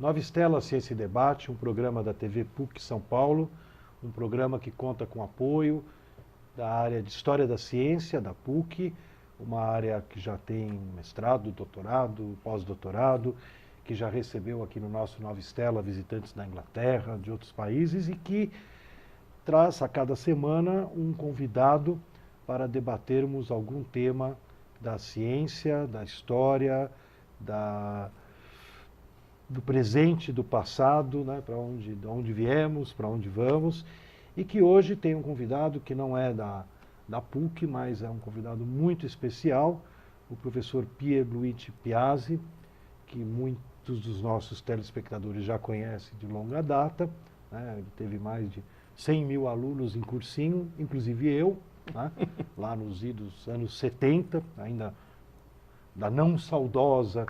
Nova Estela Ciência e Debate, um programa da TV PUC São Paulo, um programa que conta com apoio da área de História da Ciência, da PUC, uma área que já tem mestrado, doutorado, pós-doutorado, que já recebeu aqui no nosso Nova Estela visitantes da Inglaterra, de outros países, e que traz a cada semana um convidado para debatermos algum tema da ciência, da história, do presente, do passado, né, de onde viemos, para onde vamos, e que hoje tem um convidado que não é da PUC, mas é um convidado muito especial, o professor Pierluigi Piazzi, que muitos dos nossos telespectadores já conhecem de longa data, né, ele teve mais de 100 mil alunos em cursinho, inclusive eu, né, lá nos idos anos 70, ainda da não saudosa,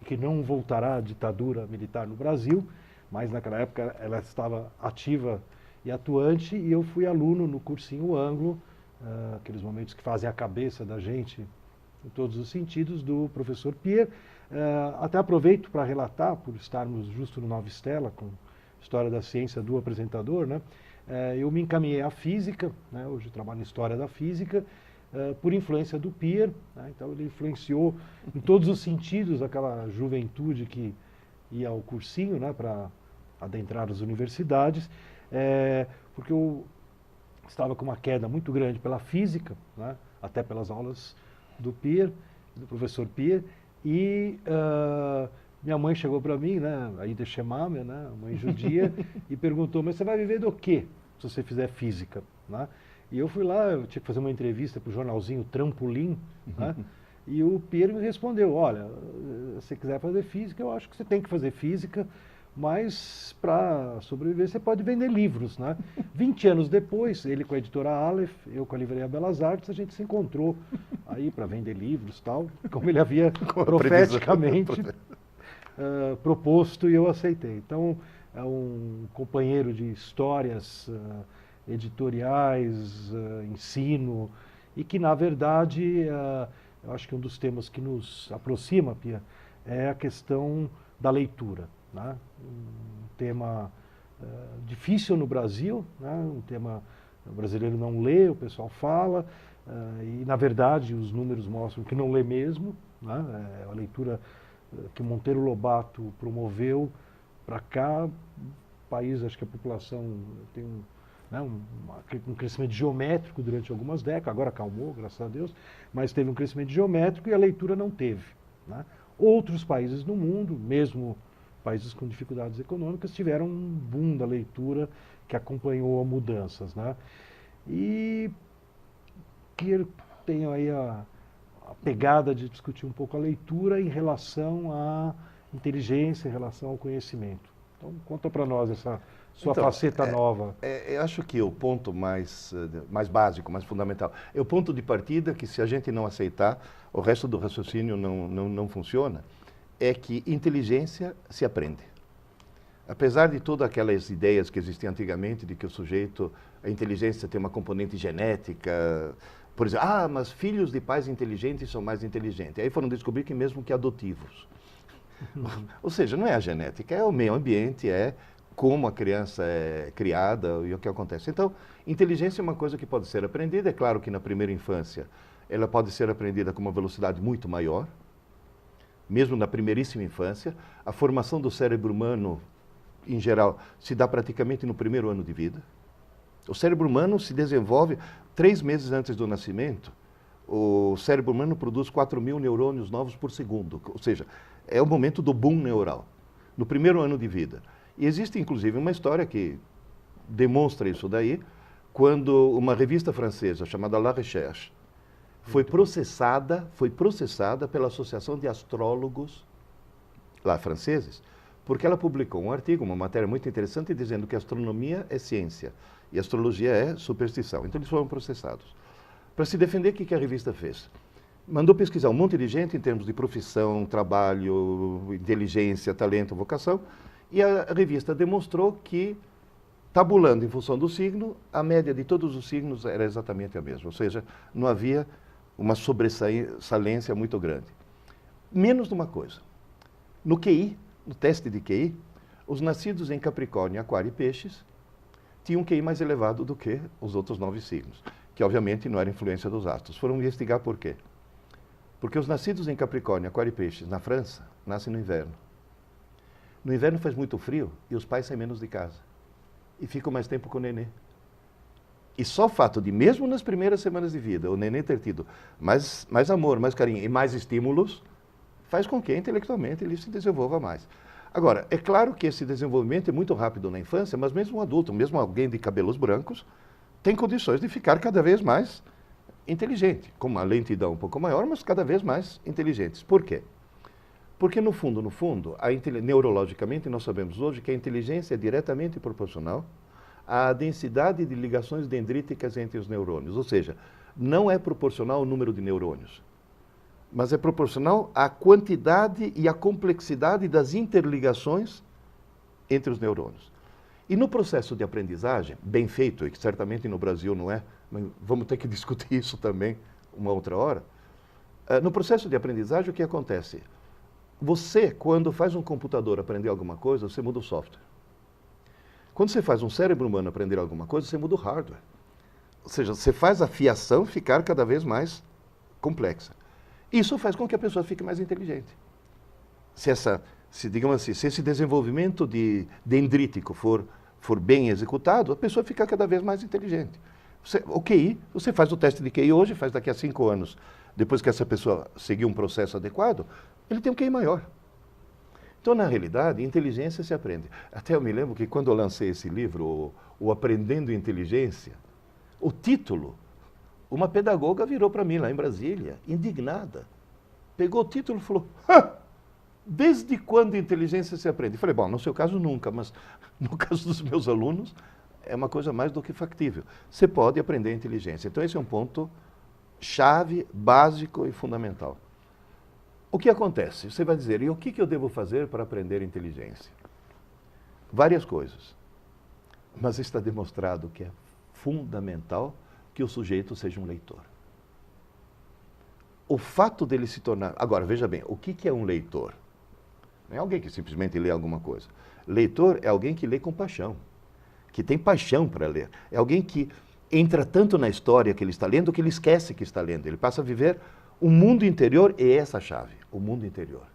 que não voltará à ditadura militar no Brasil, mas naquela época ela estava ativa e atuante, e eu fui aluno no cursinho Anglo, aqueles momentos que fazem a cabeça da gente, em todos os sentidos, do professor Pierre. Até aproveito para relatar, por estarmos justo no Nova Estela, com História da Ciência do apresentador, né? Eu me encaminhei à física, né? Hoje eu trabalho em História da Física, por influência do Pierre, né? Então ele influenciou em todos os sentidos aquela juventude que ia ao cursinho, né, para adentrar as universidades, porque eu estava com uma queda muito grande pela física, né, até pelas aulas do Pierre, do professor Pierre, e minha mãe chegou para mim, né, a Ida Shemame, né, mãe judia, e perguntou: mas você vai viver do quê se você fizer física? Né? E eu fui lá, eu tinha que fazer uma entrevista para o jornalzinho Trampolim, né? E o Pierre me respondeu: olha, se você quiser fazer física, eu acho que você tem que fazer física, mas para sobreviver você pode vender livros, né? 20 anos depois, ele com a editora Aleph, eu com a Livraria Belas Artes, a gente se encontrou aí para vender livros e tal, como ele havia profeticamente proposto, e eu aceitei. Então, é um companheiro de histórias editoriais, ensino, e que, na verdade, eu acho que um dos temas que nos aproxima, Pia, é a questão da leitura, né? Um tema difícil no Brasil, né? Um tema o brasileiro não lê, o pessoal fala, e, na verdade, os números mostram que não lê mesmo, né? É a leitura que Monteiro Lobato promoveu para cá, país, acho que a população tem um crescimento geométrico durante algumas décadas, agora acalmou, graças a Deus, mas teve um crescimento geométrico e a leitura não teve, né? Outros países no mundo, mesmo países com dificuldades econômicas, tiveram um boom da leitura que acompanhou as mudanças, né? E que eu tenho aí a pegada de discutir um pouco a leitura em relação à inteligência, em relação ao conhecimento. Então, conta para nós essa sua faceta nova. Eu acho que o ponto mais básico, mais fundamental, é o ponto de partida que, se a gente não aceitar, o resto do raciocínio não funciona, é que inteligência se aprende. Apesar de todas aquelas ideias que existiam antigamente de que o sujeito, a inteligência tem uma componente genética, por exemplo, mas filhos de pais inteligentes são mais inteligentes. Aí foram descobrir que mesmo que adotivos. Ou seja, não é a genética, é o meio ambiente, é como a criança é criada e o que acontece. Então, inteligência é uma coisa que pode ser aprendida. É claro que na primeira infância ela pode ser aprendida com uma velocidade muito maior, mesmo na primeiríssima infância. A formação do cérebro humano, em geral, se dá praticamente no primeiro ano de vida. O cérebro humano se desenvolve 3 meses antes do nascimento. O cérebro humano produz 4.000 neurônios novos por segundo, ou seja, é o momento do boom neural, no primeiro ano de vida. E existe, inclusive, uma história que demonstra isso daí, quando uma revista francesa chamada La Recherche foi processada pela Associação de Astrólogos lá franceses, porque ela publicou um artigo, uma matéria muito interessante, dizendo que a astronomia é ciência e a astrologia é superstição. Então eles foram processados. Para se defender, o que a revista fez? Mandou pesquisar um monte de gente em termos de profissão, trabalho, inteligência, talento, vocação, e a revista demonstrou que, tabulando em função do signo, a média de todos os signos era exatamente a mesma. Ou seja, não havia uma sobressalência muito grande. Menos de uma coisa. No QI, no teste de QI, Os nascidos em Capricórnio, Aquário e Peixes tinham um QI mais elevado do que os outros 9 signos, que obviamente não era influência dos astros. Foram investigar por quê. Porque os nascidos em Capricórnio, Aquário e Peixes, na França, nascem no inverno. No inverno faz muito frio e os pais saem menos de casa. E ficam mais tempo com o nenê. E só o fato de, mesmo nas primeiras semanas de vida, o nenê ter tido mais amor, mais carinho e mais estímulos, faz com que intelectualmente ele se desenvolva mais. Agora, é claro que esse desenvolvimento é muito rápido na infância, mas mesmo um adulto, mesmo alguém de cabelos brancos, tem condições de ficar cada vez mais inteligente, com uma lentidão um pouco maior, mas cada vez mais inteligentes. Por quê? Porque, no fundo, neurologicamente, nós sabemos hoje que a inteligência é diretamente proporcional à densidade de ligações dendríticas entre os neurônios. Ou seja, não é proporcional ao número de neurônios, mas é proporcional à quantidade e à complexidade das interligações entre os neurônios. E no processo de aprendizagem, bem feito, e que certamente no Brasil não é, mas vamos ter que discutir isso também uma outra hora, no processo de aprendizagem o que acontece? Você, quando faz um computador aprender alguma coisa, você muda o software. Quando você faz um cérebro humano aprender alguma coisa, você muda o hardware. Ou seja, você faz a fiação ficar cada vez mais complexa. Isso faz com que a pessoa fique mais inteligente. Digamos assim, se esse desenvolvimento dendrítico for bem executado, a pessoa fica cada vez mais inteligente. O QI, você faz o teste de QI hoje, faz daqui a 5 anos, depois que essa pessoa seguir um processo adequado, ele tem um QI maior. Então, na realidade, inteligência se aprende. Até eu me lembro que quando eu lancei esse livro, o Aprendendo Inteligência, o título, uma pedagoga virou para mim lá em Brasília, indignada. Pegou o título e falou, desde quando inteligência se aprende? Eu falei, bom, no seu caso nunca, mas no caso dos meus alunos é uma coisa mais do que factível. Você pode aprender inteligência. Então esse é um ponto chave, básico e fundamental. O que acontece? Você vai dizer, e o que eu devo fazer para aprender inteligência? Várias coisas. Mas está demonstrado que é fundamental que o sujeito seja um leitor. O fato dele se tornar... Agora, veja bem, o que é um leitor? Não é alguém que simplesmente lê alguma coisa. Leitor é alguém que lê com paixão, que tem paixão para ler. É alguém que entra tanto na história que ele está lendo que ele esquece que está lendo. Ele passa a viver o mundo interior, e essa a chave, o mundo interior.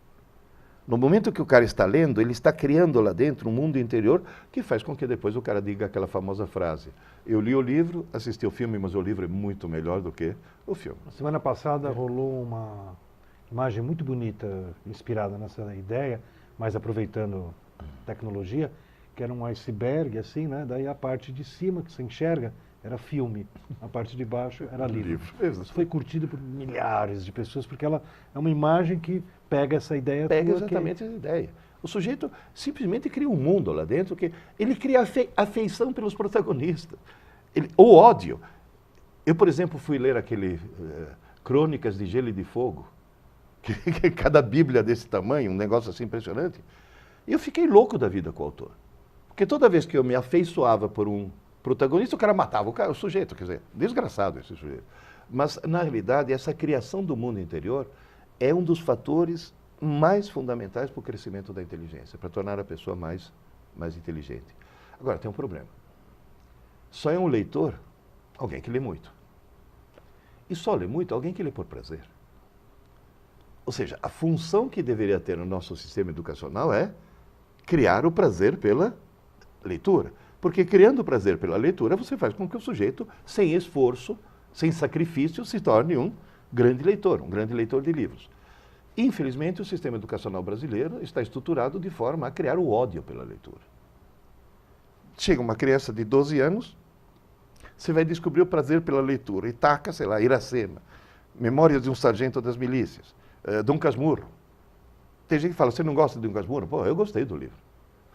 No momento que o cara está lendo, ele está criando lá dentro um mundo interior que faz com que depois o cara diga aquela famosa frase, eu li o livro, assisti o filme, mas o livro é muito melhor do que o filme. Na semana passada rolou uma imagem muito bonita, inspirada nessa ideia, mas aproveitando tecnologia, que era um iceberg, assim, né? Daí a parte de cima que você enxerga era filme, a parte de baixo era livro. Isso foi curtido por milhares de pessoas, porque ela é uma imagem que pega essa ideia. Pega exatamente essa ideia. O sujeito simplesmente cria um mundo lá dentro, que ele cria afeição pelos protagonistas. O ódio. Eu, por exemplo, fui ler aquele Crônicas de Gelo e de Fogo, que cada bíblia desse tamanho, um negócio assim impressionante, e eu fiquei louco da vida com o autor. Porque toda vez que eu me afeiçoava por um protagonista, o cara matava o sujeito, quer dizer, desgraçado esse sujeito. Mas, na realidade, essa criação do mundo interior é um dos fatores mais fundamentais para o crescimento da inteligência, para tornar a pessoa mais inteligente. Agora, tem um problema. Só é um leitor alguém que lê muito. E só lê muito alguém que lê por prazer. Ou seja, a função que deveria ter no nosso sistema educacional é criar o prazer pela leitura. Porque criando o prazer pela leitura, você faz com que o sujeito, sem esforço, sem sacrifício, se torne um grande leitor de livros. Infelizmente, o sistema educacional brasileiro está estruturado de forma a criar o ódio pela leitura. Chega uma criança de 12 anos, você vai descobrir o prazer pela leitura e taca, sei lá, Iracema, Memórias de um Sargento das Milícias, Dom Casmurro. Tem gente que fala, você não gosta de Dom Casmurro? Pô, eu gostei do livro.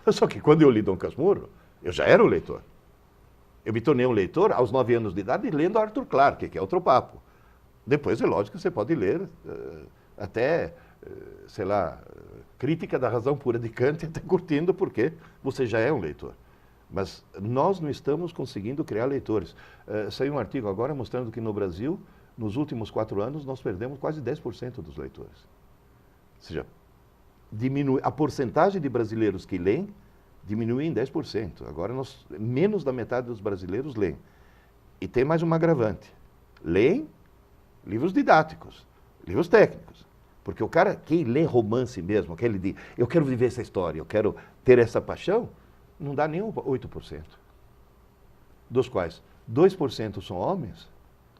Só que quando eu li Dom Casmurro, eu já era um leitor. Eu me tornei um leitor aos 9 anos de idade lendo Arthur Clarke, que é outro papo. Depois, é lógico que você pode ler até, sei lá, Crítica da Razão Pura de Kant, até curtindo, porque você já é um leitor. Mas nós não estamos conseguindo criar leitores. Saiu um artigo agora mostrando que no Brasil, nos últimos 4 anos, nós perdemos quase 10% dos leitores. Ou seja, diminui a porcentagem de brasileiros que leem diminuiu em 10%. Agora, menos da metade dos brasileiros leem. E tem mais um agravante. Leem livros didáticos, livros técnicos. Porque o cara, quem lê romance mesmo, aquele de eu quero viver essa história, eu quero ter essa paixão, não dá nem 8%. Dos quais 2% são homens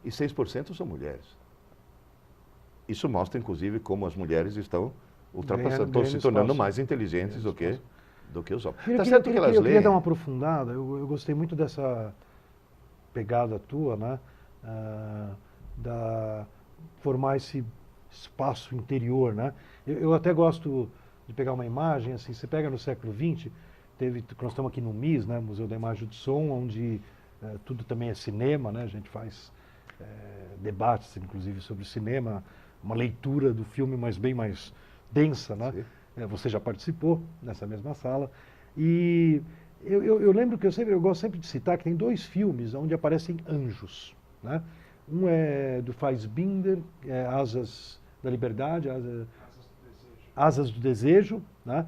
e 6% são mulheres. Isso mostra, inclusive, como as mulheres estão ultrapassando, estão se tornando mais inteligentes do que os homens. Tá certo que elas leem. Eu queria dar uma aprofundada, eu gostei muito dessa pegada tua, né? Formar esse espaço interior, né? Eu até gosto de pegar uma imagem, assim, você pega no século XX, nós estamos aqui no MIS, né? Museu da Imagem e do Som, onde tudo também é cinema, né? A gente faz debates, inclusive, sobre cinema, uma leitura do filme, mas bem mais densa, né? Você já participou nessa mesma sala. E eu lembro que eu gosto sempre de citar que tem 2 filmes onde aparecem anjos, né? Um é do Fassbinder, Asas da Liberdade, Asas do Desejo, né?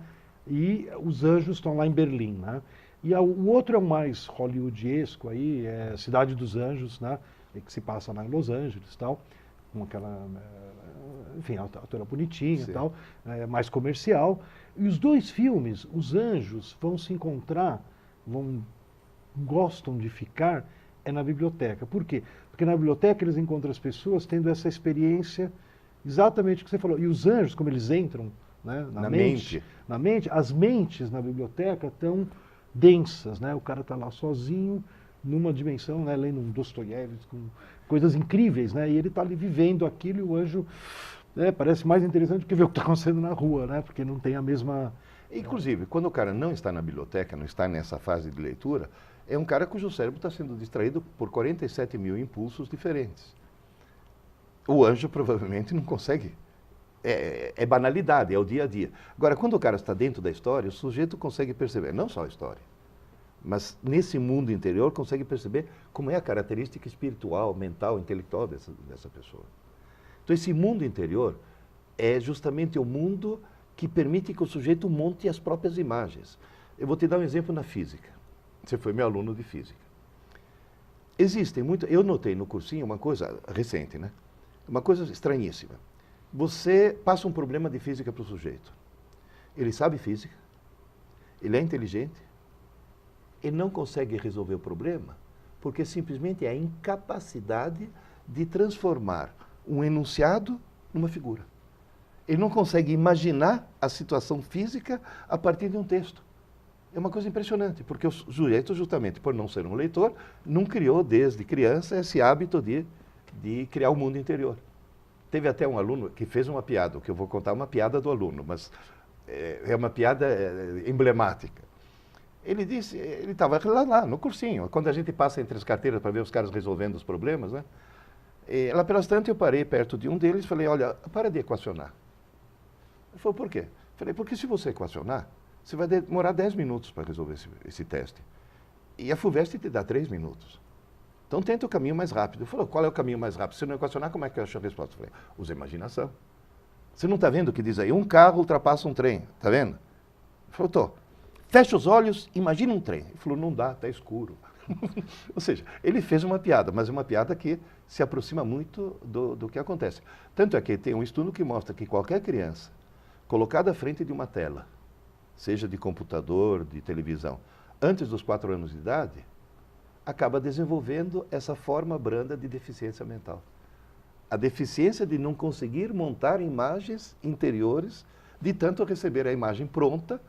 E os anjos estão lá em Berlim, né? E o outro é o mais hollywoodesco aí, é Cidade dos Anjos, né? Que se passa lá em Los Angeles, tal, com aquela, enfim, a atora bonitinha, e tal, mais comercial. E os 2 filmes, os anjos vão se encontrar, gostam de ficar na biblioteca. Por quê? Porque na biblioteca eles encontram as pessoas tendo essa experiência, exatamente o que você falou. E os anjos, como eles entram, né, na mente, as mentes na biblioteca estão densas, né? O cara está lá sozinho, numa dimensão, né, lendo um Dostoiévski, com coisas incríveis, né? E ele está ali vivendo aquilo e o anjo parece mais interessante do que ver o que está acontecendo na rua, né? Porque não tem a mesma... Inclusive, quando o cara não está na biblioteca, não está nessa fase de leitura, é um cara cujo cérebro está sendo distraído por 47 mil impulsos diferentes. O anjo provavelmente não consegue. É banalidade, é o dia a dia. Agora, quando o cara está dentro da história, o sujeito consegue perceber, não só a história, mas nesse mundo interior consegue perceber como é a característica espiritual, mental, intelectual dessa pessoa. Então, esse mundo interior é justamente o mundo que permite que o sujeito monte as próprias imagens. Eu vou te dar um exemplo na física. Você foi meu aluno de física. Existem muito. Eu notei no cursinho uma coisa recente, né? Uma coisa estranhíssima. Você passa um problema de física para o sujeito. Ele sabe física, ele é inteligente, ele não consegue resolver o problema porque simplesmente é a incapacidade de transformar um enunciado numa figura. Ele não consegue imaginar a situação física a partir de um texto. É uma coisa impressionante, porque o sujeito, justamente por não ser um leitor, não criou desde criança esse hábito de criar o mundo interior. Teve até um aluno que fez uma piada, que eu vou contar uma piada do aluno, mas é uma piada emblemática. Ele disse, ele estava lá no cursinho, quando a gente passa entre as carteiras para ver os caras resolvendo os problemas, né? E, lá pelas tantas eu parei perto de um deles e falei, olha, para de equacionar. Ele falou, por quê? Eu falei, porque se você equacionar, você vai demorar 10 minutos para resolver esse teste. E a FUVEST te dá 3 minutos. Então tenta o caminho mais rápido. Ele falou, qual é o caminho mais rápido? Se não equacionar, como é que eu acho a resposta? Eu falei, usa a imaginação. Você não está vendo o que diz aí? Um carro ultrapassa um trem, está vendo? Ele falou, tô. Fecha os olhos, imagina um trem. Ele falou, não dá, está escuro. Ou seja, ele fez uma piada, mas é uma piada que se aproxima muito do que acontece. Tanto é que tem um estudo que mostra que qualquer criança colocada à frente de uma tela, seja de computador, de televisão, antes dos 4 anos de idade, acaba desenvolvendo essa forma branda de deficiência mental. A deficiência de não conseguir montar imagens interiores, de tanto receber a imagem pronta,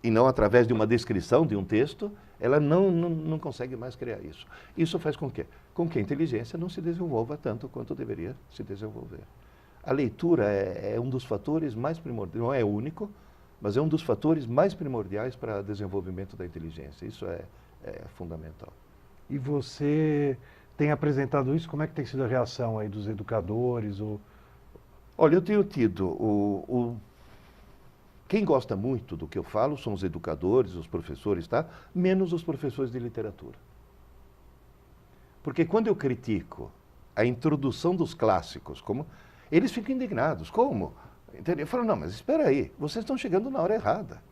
e não através de uma descrição de um texto, ela não consegue mais criar isso. Isso faz com que a inteligência não se desenvolva tanto quanto deveria se desenvolver. A leitura é um dos fatores mais primordiais, não é único, mas é um dos fatores mais primordiais para o desenvolvimento da inteligência. Isso é fundamental. E você tem apresentado isso? Como é que tem sido a reação aí dos educadores? Olha, eu tenho tido quem gosta muito do que eu falo são os educadores, os professores, tá? Menos os professores de literatura. Porque quando eu critico a introdução dos clássicos, eles ficam indignados. Como? Eu falo, não, mas espera aí, vocês estão chegando na hora errada.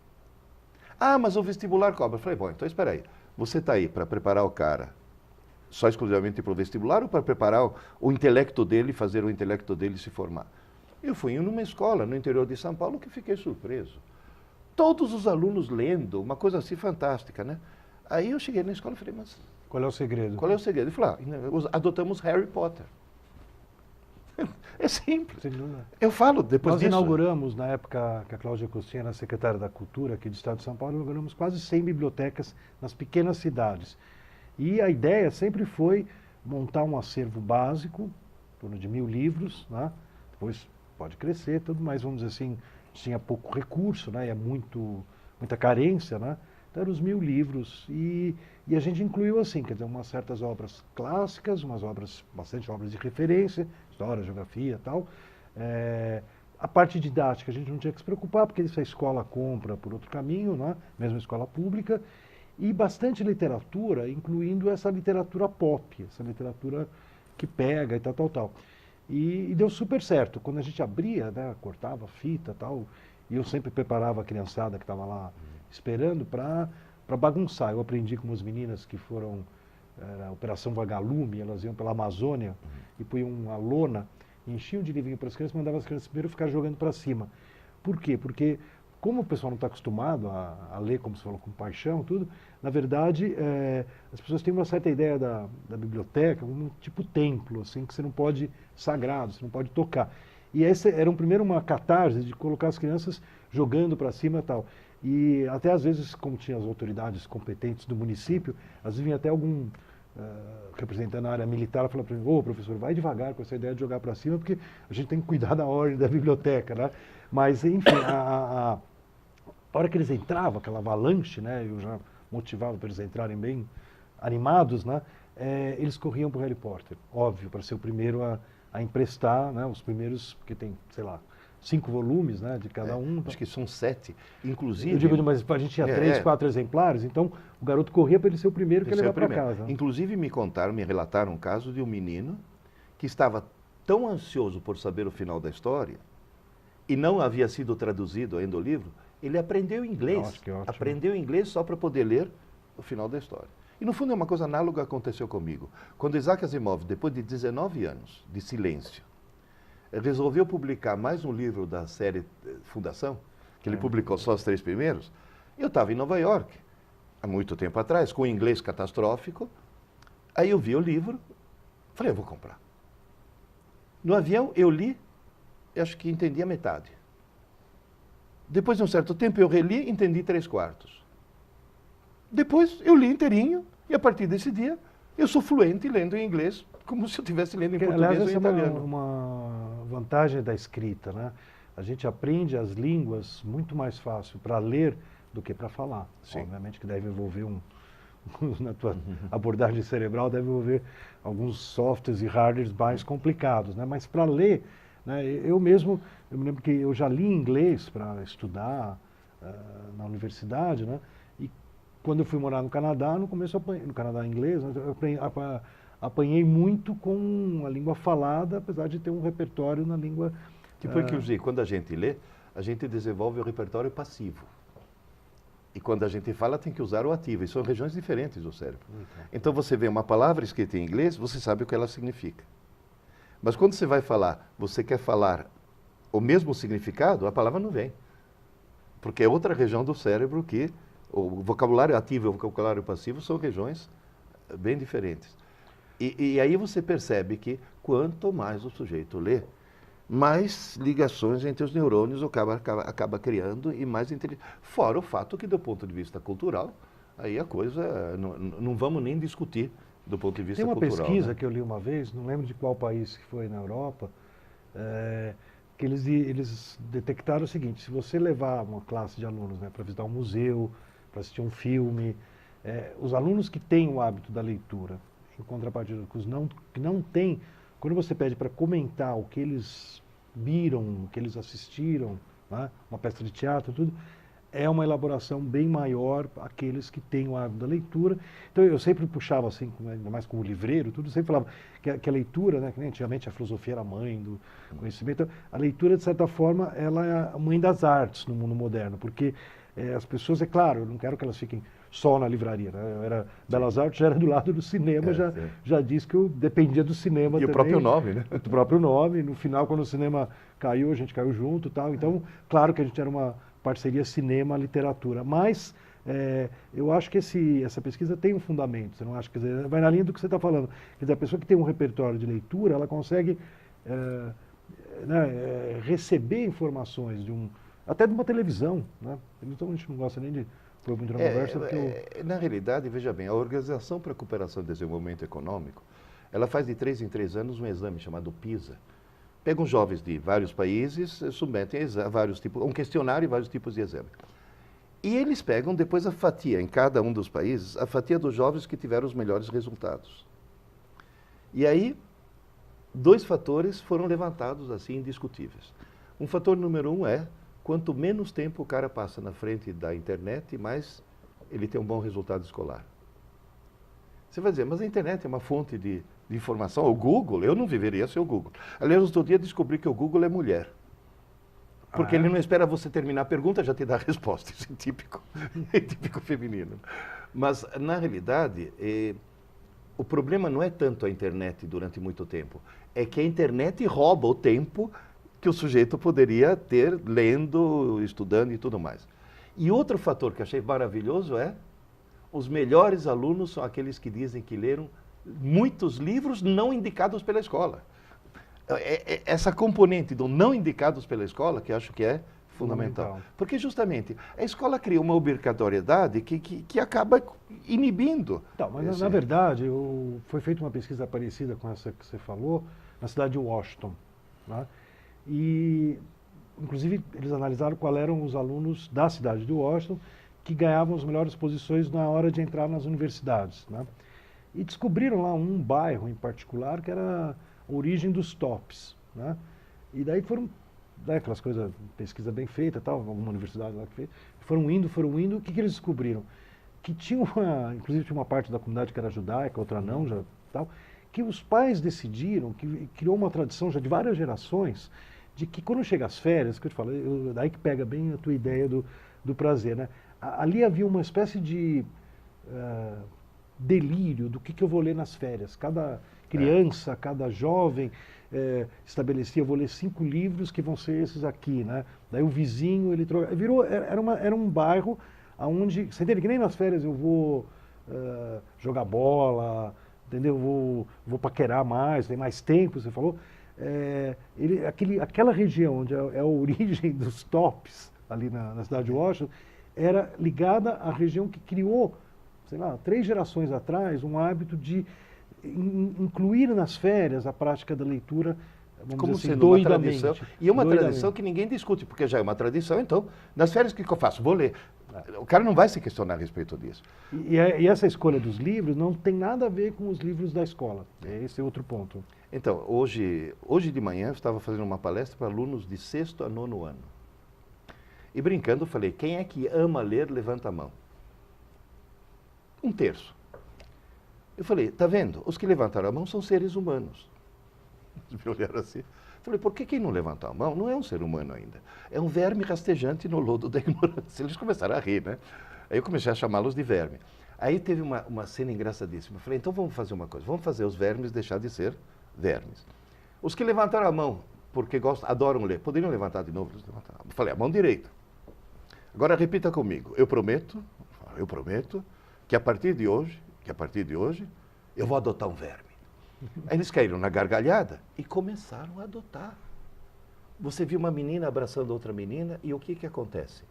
Ah, mas o vestibular cobra. Eu falei, bom, então espera aí. Você está aí para preparar o cara só exclusivamente para o vestibular ou para preparar o intelecto dele, fazer o intelecto dele se formar? Eu fui numa escola no interior de São Paulo que fiquei surpreso. Todos os alunos lendo, uma coisa assim fantástica, né? Aí eu cheguei na escola e falei, mas Qual é o segredo? qual é o segredo? Ele falou, adotamos Harry Potter. É simples. Sem dúvida. Eu falo, depois Nós disso... inauguramos, na época que a Cláudia Costinha era secretária da Cultura aqui do Estado de São Paulo, inauguramos quase 100 bibliotecas nas pequenas cidades. E a ideia sempre foi montar um acervo básico, em torno de 1000 livros, né? Depois pode crescer, tudo, mas vamos dizer assim, tinha pouco recurso, né? E é muita carência, né? Então eram os 1000 livros e a gente incluiu assim, quer dizer, umas certas obras clássicas, bastante obras de referência, história, geografia e tal. A parte didática a gente não tinha que se preocupar, porque isso a escola compra por outro caminho, né? Mesmo a escola pública. E bastante literatura, incluindo essa literatura pop, essa literatura que pega e tal. E deu super certo. Quando a gente abria, né, cortava fita e tal, e eu sempre preparava a criançada que estava lá esperando para bagunçar. Eu aprendi com umas meninas que foram a Operação Vagalume, elas iam pela Amazônia e punham uma lona, enchiam de livrinho para as crianças, mandavam as crianças primeiro ficar jogando para cima. Por quê? Porque como o pessoal não está acostumado a ler, como você falou, com paixão, tudo, na verdade, as pessoas têm uma certa ideia da biblioteca, um tipo templo, assim, que você não pode, sagrado, você não pode tocar. E essa era primeiro uma catarse de colocar as crianças jogando para cima e tal. E até às vezes, como tinha as autoridades competentes do município, às vezes vinha até algum representante da área militar falando para mim, ô professor, vai devagar com essa ideia de jogar para cima, porque a gente tem que cuidar da ordem da biblioteca, né? Mas, enfim, a hora que eles entravam, aquela avalanche, né, eu já motivava para eles entrarem bem animados, né, eles corriam para o Harry Potter, óbvio, para ser o primeiro a emprestar, né, os primeiros, porque tem, sei lá, 5 volumes, né, de cada um. Acho que são 7, inclusive... Eu digo, mas a gente tinha 3, 4 exemplares, então o garoto corria para ele ser o primeiro que ele levar para casa. Inclusive me relataram um caso de um menino que estava tão ansioso por saber o final da história e não havia sido traduzido ainda o livro, ele aprendeu inglês. Nossa, que ótimo. Aprendeu inglês só para poder ler o final da história. E no fundo é uma coisa análoga que aconteceu comigo. Quando Isaac Asimov, depois de 19 anos de silêncio, resolveu publicar mais um livro da série Fundação, que ele publicou só os 3 primeiros, eu estava em Nova York, há muito tempo atrás, com inglês catastrófico, aí eu vi o livro, falei, eu vou comprar. No avião eu li, eu acho que entendi a metade. Depois de um certo tempo eu reli, entendi 3/4. Depois eu li inteirinho e a partir desse dia eu sou fluente lendo em inglês, como se eu estivesse lendo em português aliás, ou em essa italiano. É uma vantagem da escrita, né? A gente aprende as línguas muito mais fácil para ler do que para falar. Sim. Obviamente que deve envolver na tua abordagem cerebral deve envolver alguns softwares e hardwares mais complicados, né? Mas para ler, né, eu me lembro que eu já li inglês para estudar na universidade, né? E quando eu fui morar no Canadá, no começo no Canadá inglês, né, eu apanhei muito com a língua falada, apesar de ter um repertório na língua... Tipo, inclusive, quando a gente lê, a gente desenvolve o repertório passivo. E quando a gente fala, tem que usar o ativo. E são regiões diferentes do cérebro. Então, você vê uma palavra escrita em inglês, você sabe o que ela significa. Mas quando você vai falar, você quer falar o mesmo significado, a palavra não vem. Porque é outra região do cérebro que o vocabulário ativo e o vocabulário passivo são regiões bem diferentes. E aí você percebe que quanto mais o sujeito lê, mais ligações entre os neurônios acaba criando e mais inteligência. Fora o fato que, do ponto de vista cultural, aí a coisa, não vamos nem discutir do ponto de vista cultural. Tem uma pesquisa, né? que eu li uma vez, não lembro de qual país que foi na Europa, que eles detectaram o seguinte: se você levar uma classe de alunos, né, para visitar um museu, para assistir um filme, os alunos que têm o hábito da leitura, em contrapartida com os que não têm, quando você pede para comentar o que eles viram, o que eles assistiram, né, uma peça de teatro, tudo, é uma elaboração bem maior aqueles que têm o hábito da leitura. Então eu sempre puxava assim, ainda mais como livreiro, tudo, sempre falava que a leitura, né, que nem antigamente a filosofia era a mãe do conhecimento, a leitura, de certa forma, ela é a mãe das artes no mundo moderno, porque as pessoas, é claro, eu não quero que elas fiquem só na livraria, né? Eu era, Belas Artes já era do lado do cinema, já disse que eu dependia do cinema e também. E o próprio nome, né? O próprio nome. No final, quando o cinema caiu, a gente caiu junto e tal. Então, claro que a gente era uma parceria cinema-literatura. Mas eu acho que essa pesquisa tem um fundamento. Você não acha? Quer dizer, vai na linha do que você está falando. Quer dizer, a pessoa que tem um repertório de leitura, ela consegue receber informações até de uma televisão, né? Então a gente não gosta nem de pôr muito na conversa. Na realidade, veja bem, a Organização para a Cooperação e Desenvolvimento Econômico, ela faz de 3 em 3 anos um exame chamado PISA. Pegam jovens de vários países, submetem a vários tipos, um questionário e vários tipos de exame. E eles pegam depois a fatia, em cada um dos países, a fatia dos jovens que tiveram os melhores resultados. E aí, 2 fatores foram levantados assim indiscutíveis. Um fator número 1 é, quanto menos tempo o cara passa na frente da internet, mais ele tem um bom resultado escolar. Você vai dizer, mas a internet é uma fonte de informação. O Google, eu não viveria sem o Google. Aliás, outro dia descobri que o Google é mulher. Porque ele não espera você terminar a pergunta, já te dá a resposta. Isso é típico feminino. Mas, na realidade, o problema não é tanto a internet durante muito tempo. É que a internet rouba o tempo que o sujeito poderia ter lendo, estudando e tudo mais. E outro fator que achei maravilhoso é os melhores alunos são aqueles que dizem que leram muitos livros não indicados pela escola. Essa componente do não indicados pela escola que acho que é fundamental. Porque justamente a escola cria uma obrigatoriedade que acaba inibindo. Então, mas na verdade, foi feita uma pesquisa parecida com essa que você falou, na cidade de Washington, né? E, inclusive, eles analisaram quais eram os alunos da cidade de Washington que ganhavam as melhores posições na hora de entrar nas universidades, né? E descobriram lá um bairro em particular que era a origem dos tops, né? E daí foram, aquelas coisas, pesquisa bem feita, tal, alguma universidade lá que fez, foram indo, o que eles descobriram? Que tinha inclusive tinha uma parte da comunidade que era judaica, outra não, já, tal, que os pais decidiram, que criou uma tradição já de várias gerações, de que quando chega as férias, que eu te falo, daí que pega bem a tua ideia do prazer, né? Ali havia uma espécie de delírio do que eu vou ler nas férias. Cada criança, cada jovem estabelecia, eu vou ler 5 livros que vão ser esses aqui, né? Daí o vizinho, ele virou, era um bairro onde, você entende que nem nas férias eu vou jogar bola, entendeu? Vou paquerar mais, tem mais tempo, você falou. Aquela região onde é a origem dos tops, ali na cidade de Washington, era ligada à região que criou, sei lá, 3 gerações atrás, um hábito de incluir nas férias a prática da leitura, vamos como dizer assim, sendo uma doidamente. Tradição, e uma tradição que ninguém discute, porque já é uma tradição, então, nas férias o que eu faço? Vou ler. O cara não vai se questionar a respeito disso. E essa escolha dos livros não tem nada a ver com os livros da escola. Esse é outro ponto. Então, hoje de manhã eu estava fazendo uma palestra para alunos de 6º a 9º ano. E brincando, eu falei, quem é que ama ler, levanta a mão. 1/3. Eu falei, tá vendo? Os que levantaram a mão são seres humanos. Eles me olharam assim. Eu falei, por que quem não levantou a mão não é um ser humano ainda? É um verme rastejante no lodo da ignorância. Eles começaram a rir, né? Aí eu comecei a chamá-los de verme. Aí teve uma cena engraçadíssima. Eu falei, então vamos fazer uma coisa. Vamos fazer os vermes deixar de ser vermes. Os que levantaram a mão, porque adoram ler, poderiam levantar de novo? Eu falei, a mão direita. Agora repita comigo. Eu prometo que a partir de hoje, eu vou adotar um verme. Aí eles caíram na gargalhada e começaram a adotar. Você viu uma menina abraçando outra menina e o que acontece?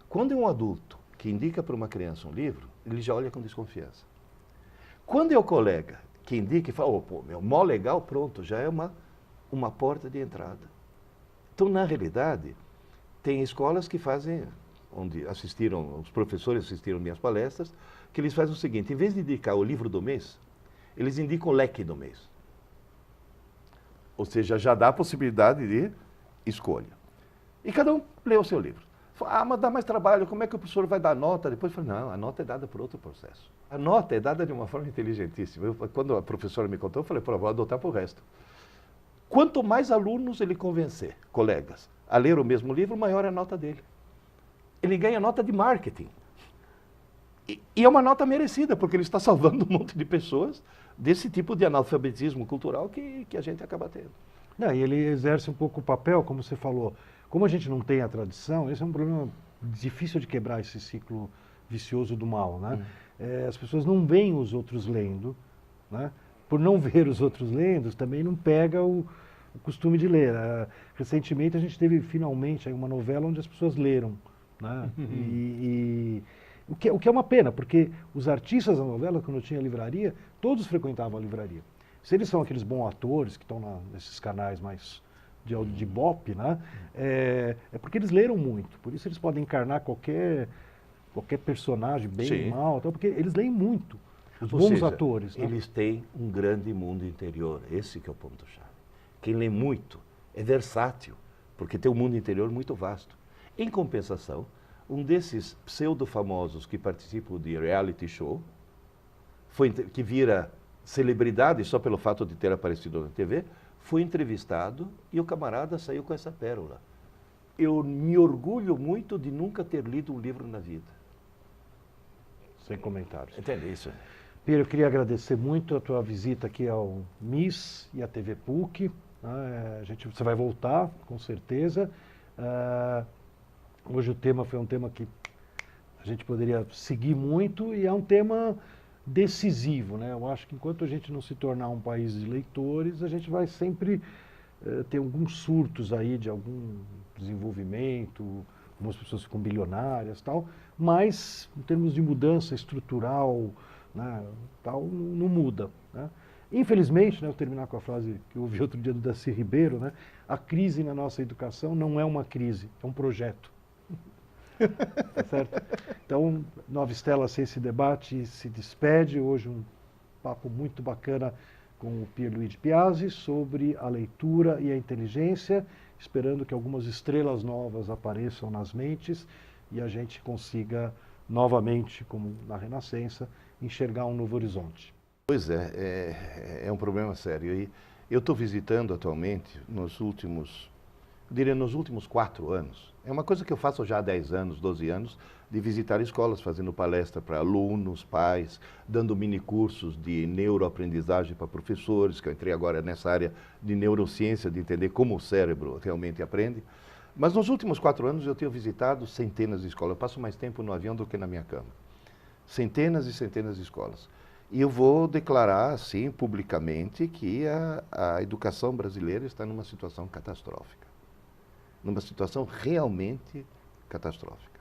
Quando é um adulto que indica para uma criança um livro, ele já olha com desconfiança. Quando é o colega que indica e fala, pô, mó legal, pronto, já é uma porta de entrada. Então, na realidade, tem escolas que fazem, onde os professores assistiram minhas palestras, que eles fazem o seguinte, em vez de indicar o livro do mês, eles indicam o leque do mês. Ou seja, já dá a possibilidade de escolha. E cada um lê o seu livro. Ah, mas dá mais trabalho, como é que o professor vai dar nota? Depois eu falei, não, a nota é dada por outro processo. A nota é dada de uma forma inteligentíssima. Quando a professora me contou, eu falei, vou adotar para o resto. Quanto mais alunos ele convencer, colegas, a ler o mesmo livro, maior é a nota dele. ele ganha nota de marketing. E é uma nota merecida, porque ele está salvando um monte de pessoas desse tipo de analfabetismo cultural que a gente acaba tendo. Não, e ele exerce um pouco o papel, como você falou, como a gente não tem a tradição, esse é um problema difícil de quebrar, esse ciclo vicioso do mal, né? As pessoas não veem os outros lendo, né? Por não ver os outros lendo, também não pega o costume de ler. Recentemente a gente teve finalmente aí uma novela onde as pessoas leram, né? O que é uma pena, porque os artistas da novela, quando tinha livraria, todos frequentavam a livraria. Se eles são aqueles bons atores que estão nesses canais mais de Ibope, né? É porque eles leram muito. Por isso eles podem encarnar qualquer personagem, bem ou mal, porque eles leem muito. Os bons atores. Né? Eles têm um grande mundo interior. Esse que é o ponto-chave. Quem lê muito é versátil, porque tem um mundo interior muito vasto. Em compensação, um desses pseudo-famosos que participam de reality show, que vira celebridade só pelo fato de ter aparecido na TV, foi entrevistado e o camarada saiu com essa pérola. Eu me orgulho muito de nunca ter lido um livro na vida. Sem comentários. Entende isso? Pierre, eu queria agradecer muito a tua visita aqui ao MIS e à TV PUC. Você vai voltar, com certeza. Hoje o tema foi um tema que a gente poderia seguir muito e é um tema decisivo, né? Eu acho que enquanto a gente não se tornar um país de leitores, a gente vai sempre ter alguns surtos aí de algum desenvolvimento, algumas pessoas ficam bilionárias e tal, mas em termos de mudança estrutural, né, tal, não muda. Né? Infelizmente, né, eu vou terminar com a frase que eu ouvi outro dia do Darcy Ribeiro, né, a crise na nossa educação não é uma crise, é um projeto. Tá certo? Então, Nova Estela, esse debate se despede. Hoje um papo muito bacana com o Pierluigi Piazzi sobre a leitura e a inteligência, esperando que algumas estrelas novas apareçam nas mentes e a gente consiga novamente, como na Renascença, enxergar um novo horizonte. Pois é um problema sério. E eu estou visitando atualmente, nos últimos 4 anos, é uma coisa que eu faço já há 10 anos, 12 anos, de visitar escolas, fazendo palestra para alunos, pais, dando minicursos de neuroaprendizagem para professores, que eu entrei agora nessa área de neurociência, de entender como o cérebro realmente aprende. Mas nos últimos 4 anos eu tenho visitado centenas de escolas. Eu passo mais tempo no avião do que na minha cama. Centenas e centenas de escolas. E eu vou declarar, assim, publicamente, que a educação brasileira está numa situação catastrófica. Numa situação realmente catastrófica.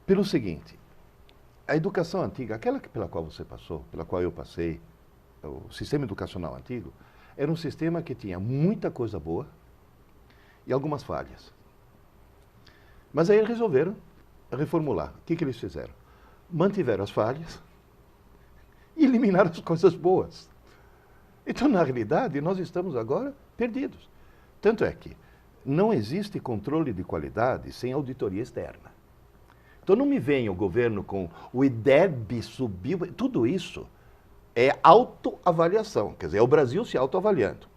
Pelo seguinte, a educação antiga, aquela pela qual você passou, pela qual eu passei, o sistema educacional antigo, era um sistema que tinha muita coisa boa e algumas falhas. Mas aí eles resolveram reformular. O que eles fizeram? Mantiveram as falhas e eliminaram as coisas boas. Então, na realidade, nós estamos agora perdidos. Tanto é que não existe controle de qualidade sem auditoria externa. Então não me venha o governo com o IDEB subiu, tudo isso é autoavaliação, quer dizer, é o Brasil se autoavaliando.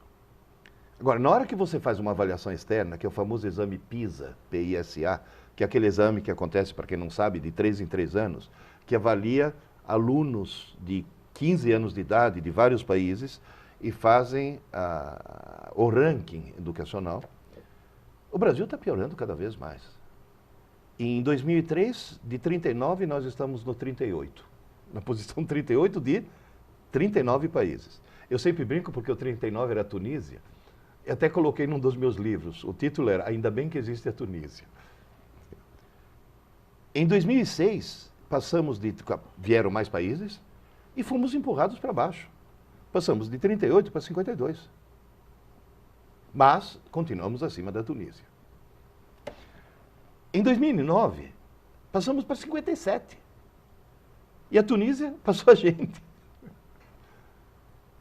Agora, na hora que você faz uma avaliação externa, que é o famoso exame PISA, PISA, que é aquele exame que acontece, para quem não sabe, de 3 em 3 anos, que avalia alunos de 15 anos de idade de vários países e fazem o ranking educacional, o Brasil está piorando cada vez mais. Em 2003, de 39, nós estamos no 38. Na posição 38 de 39 países. Eu sempre brinco porque o 39 era a Tunísia. Eu até coloquei num dos meus livros. O título era Ainda bem que existe a Tunísia. Em 2006, vieram mais países e fomos empurrados para baixo. Passamos de 38 para 52. Mas continuamos acima da Tunísia. Em 2009, passamos para 57. E a Tunísia passou a gente.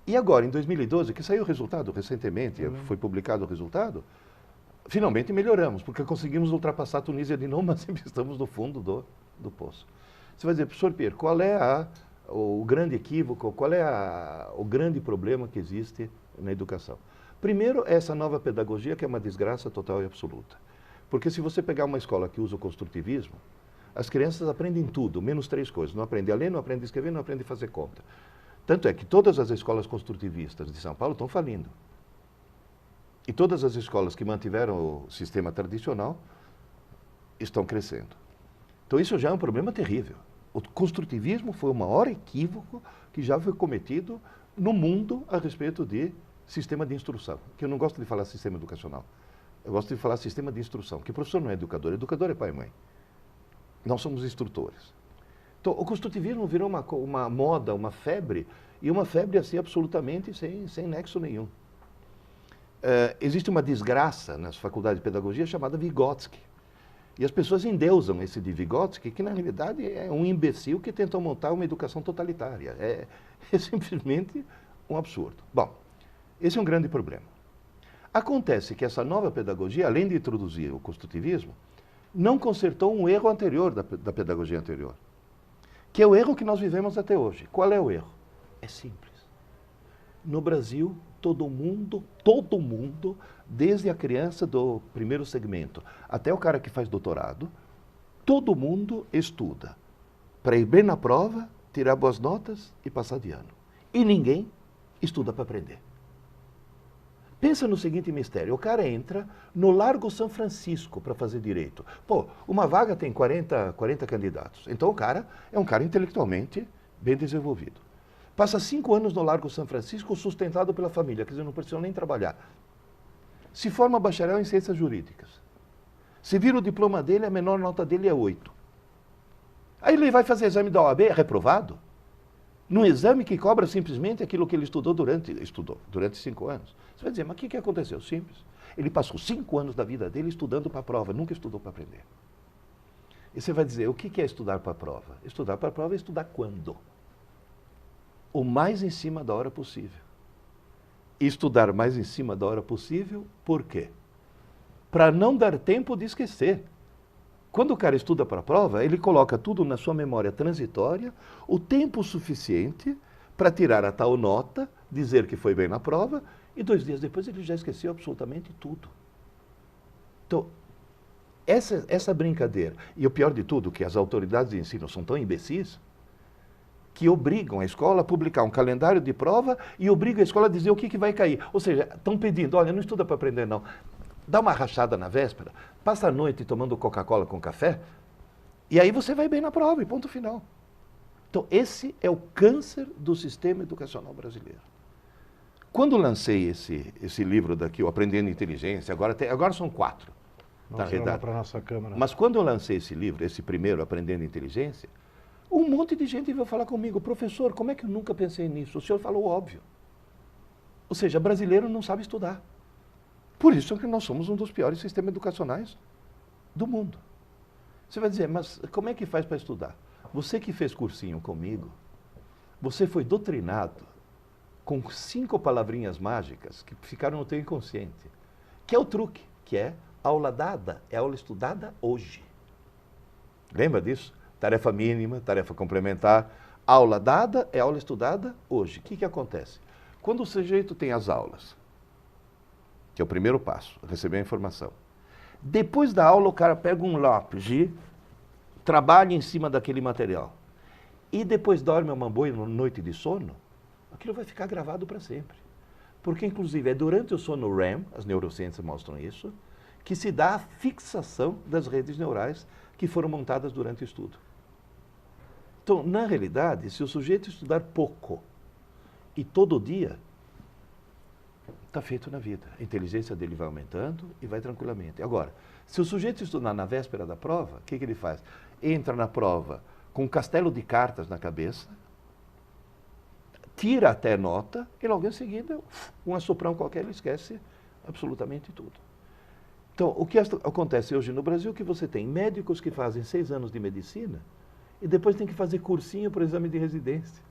E agora, em 2012, que saiu o resultado recentemente, foi publicado o resultado, finalmente melhoramos, porque conseguimos ultrapassar a Tunísia de novo, mas sempre estamos no fundo do poço. Você vai dizer, professor Pierre, qual é o grande equívoco, qual é o grande problema que existe na educação? Primeiro, essa nova pedagogia que é uma desgraça total e absoluta. Porque se você pegar uma escola que usa o construtivismo, as crianças aprendem tudo, menos 3 coisas. Não aprendem a ler, não aprendem a escrever, não aprendem a fazer conta. Tanto é que todas as escolas construtivistas de São Paulo estão falindo. E todas as escolas que mantiveram o sistema tradicional estão crescendo. Então isso já é um problema terrível. O construtivismo foi o maior equívoco que já foi cometido no mundo a respeito de sistema de instrução. Que eu não gosto de falar sistema educacional. Eu gosto de falar sistema de instrução, porque o professor não é educador é pai e mãe. Nós somos instrutores. Então, o construtivismo virou uma moda, uma febre, e uma febre assim absolutamente sem nexo nenhum. Existe uma desgraça nas faculdades de pedagogia chamada Vygotsky. E as pessoas endeusam esse de Vygotsky, que na realidade é um imbecil que tentou montar uma educação totalitária. É simplesmente um absurdo. Bom, esse é um grande problema. Acontece que essa nova pedagogia, além de introduzir o construtivismo, não consertou um erro anterior da pedagogia anterior, que é o erro que nós vivemos até hoje. Qual é o erro? É simples. No Brasil, todo mundo, desde a criança do primeiro segmento até o cara que faz doutorado, todo mundo estuda para ir bem na prova, tirar boas notas e passar de ano. E ninguém estuda para aprender. Pensa no seguinte mistério, o cara entra no Largo São Francisco para fazer direito. Pô, uma vaga tem 40 candidatos. Então o cara é um cara intelectualmente bem desenvolvido. Passa 5 anos no Largo São Francisco sustentado pela família, quer dizer, não precisa nem trabalhar. Se forma bacharel em ciências jurídicas. Se vira o diploma dele, a menor nota dele é 8. Aí ele vai fazer exame da OAB, é reprovado. Num exame que cobra simplesmente aquilo que ele estudou durante 5 anos. Você vai dizer, mas o que aconteceu? Simples. Ele passou 5 anos da vida dele estudando para a prova, nunca estudou para aprender. E você vai dizer, o que é estudar para a prova? Estudar para a prova é estudar quando? O mais em cima da hora possível. E estudar mais em cima da hora possível, por quê? Para não dar tempo de esquecer. Quando o cara estuda para a prova, ele coloca tudo na sua memória transitória, o tempo suficiente para tirar a tal nota, dizer que foi bem na prova, e 2 dias depois ele já esqueceu absolutamente tudo. Então, essa brincadeira, e o pior de tudo, que as autoridades de ensino são tão imbecis, que obrigam a escola a publicar um calendário de prova e obrigam a escola a dizer o que vai cair. Ou seja, estão pedindo, olha, não estuda para aprender não. Dá uma rachada na véspera, passa a noite tomando Coca-Cola com café, e aí você vai bem na prova, e ponto final. Então, esse é o câncer do sistema educacional brasileiro. Quando lancei esse livro daqui, o Aprendendo Inteligência, agora são 4. Nós vamos para a nossa câmara. Mas quando eu lancei esse livro, esse primeiro, Aprendendo Inteligência, um monte de gente veio falar comigo, professor, como é que eu nunca pensei nisso? O senhor falou óbvio. Ou seja, brasileiro não sabe estudar. Por isso é que nós somos um dos piores sistemas educacionais do mundo. Você vai dizer, mas como é que faz para estudar? Você que fez cursinho comigo, você foi doutrinado com 5 palavrinhas mágicas que ficaram no teu inconsciente, que é o truque, que é aula dada, é aula estudada hoje. Lembra disso? Tarefa mínima, tarefa complementar. Aula dada é aula estudada hoje. O que acontece? Quando o sujeito tem as aulas, que é o primeiro passo, receber a informação. Depois da aula, o cara pega um lápis e trabalha em cima daquele material. E depois dorme uma boa noite de sono, aquilo vai ficar gravado para sempre. Porque, inclusive, é durante o sono REM, as neurociências mostram isso, que se dá a fixação das redes neurais que foram montadas durante o estudo. Então, na realidade, se o sujeito estudar pouco e todo dia, está feito na vida. A inteligência dele vai aumentando e vai tranquilamente. Agora, se o sujeito estudar na véspera da prova, o que ele faz? Entra na prova com um castelo de cartas na cabeça, tira até nota e logo em seguida, um assoprão qualquer, ele esquece absolutamente tudo. Então, o que acontece hoje no Brasil é que você tem médicos que fazem 6 anos de medicina e depois tem que fazer cursinho para o exame de residência.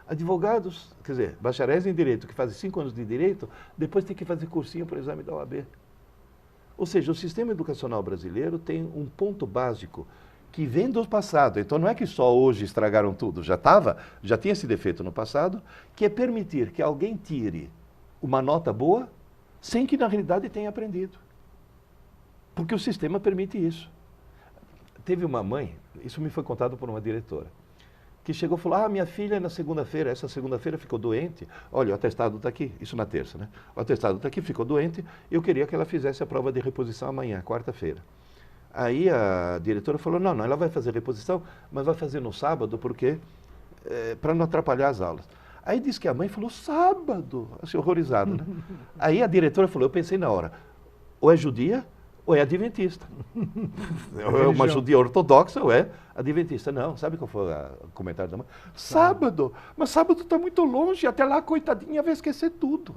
Advogados, quer dizer, bacharéis em direito que fazem 5 anos de direito, depois tem que fazer cursinho para o exame da OAB. Ou seja, o sistema educacional brasileiro tem um ponto básico que vem do passado. Então não é que só hoje estragaram tudo, já tinha esse defeito no passado, que é permitir que alguém tire uma nota boa sem que na realidade tenha aprendido. Porque o sistema permite isso. Teve uma mãe, isso me foi contado por uma diretora, que chegou e falou, minha filha na segunda-feira, essa segunda-feira ficou doente, olha, o atestado está aqui, isso na terça, né? O atestado está aqui, ficou doente, eu queria que ela fizesse a prova de reposição amanhã, quarta-feira. Aí a diretora falou, não, ela vai fazer reposição, mas vai fazer no sábado, porque, para não atrapalhar as aulas. Aí disse que a mãe falou, sábado, assim, horrorizada, né? Aí a diretora falou, eu pensei na hora, ou é judia, ou é adventista. Ou é uma judia ortodoxa, ou é adventista. Não, sabe qual foi o comentário da mãe? Sábado, mas sábado está muito longe, até lá a coitadinha vai esquecer tudo.